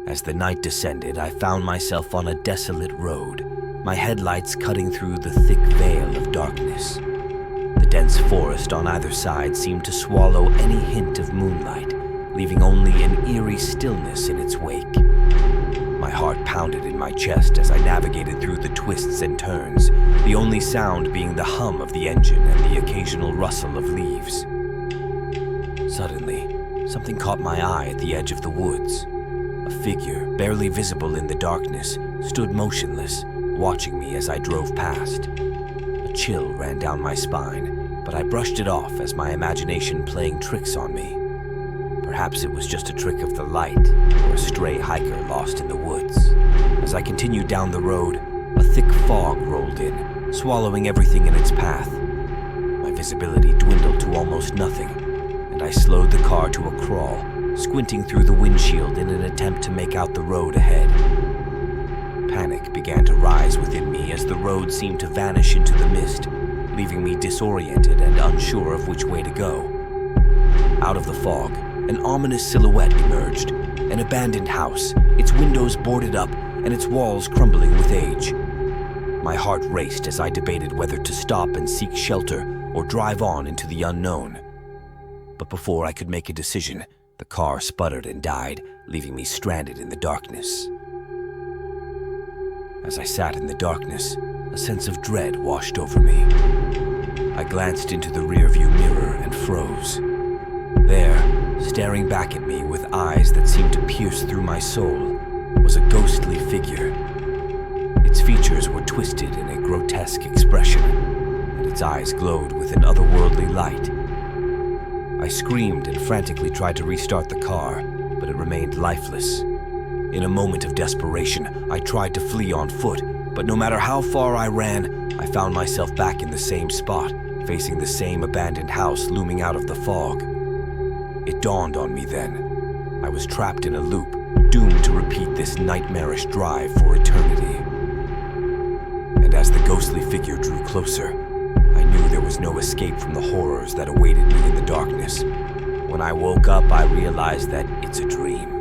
As the night descended, I found myself on a desolate road, my headlights cutting through the thick veil of darkness. The dense forest on either side seemed to swallow any hint of moonlight, leaving only an eerie stillness in its wake. My heart pounded in my chest as I navigated through the twists and turns, the only sound being the hum of the engine and the occasional rustle of leaves. Suddenly, something caught my eye at the edge of the woods. A figure, barely visible in the darkness, stood motionless, watching me as I drove past. A chill ran down my spine, but I brushed it off as my imagination playing tricks on me. Perhaps it was just a trick of the light, or a stray hiker lost in the woods. As I continued down the road, a thick fog rolled in, swallowing everything in its path. My visibility dwindled to almost nothing, and I slowed the car to a crawl, squinting through the windshield in an attempt to make out the road ahead. Panic began to rise within me as the road seemed to vanish into the mist, leaving me disoriented and unsure of which way to go. Out of the fog, an ominous silhouette emerged, an abandoned house, its windows boarded up and its walls crumbling with age. My heart raced as I debated whether to stop and seek shelter or drive on into the unknown. But before I could make a decision, the car sputtered and died, leaving me stranded in the darkness. As I sat in the darkness, a sense of dread washed over me. I glanced into the rearview mirror and froze. There, staring back at me with eyes that seemed to pierce through my soul, was a ghostly figure. Its features were twisted in a grotesque expression, and its eyes glowed with an otherworldly light. I screamed and frantically tried to restart the car, but it remained lifeless. In a moment of desperation, I tried to flee on foot, but no matter how far I ran, I found myself back in the same spot, facing the same abandoned house looming out of the fog. It dawned on me then. I was trapped in a loop, doomed to repeat this nightmarish drive for eternity. And as the ghostly figure drew closer, I knew there was no escape from the horrors that awaited me in the darkness. When I woke up, I realized that it's a dream.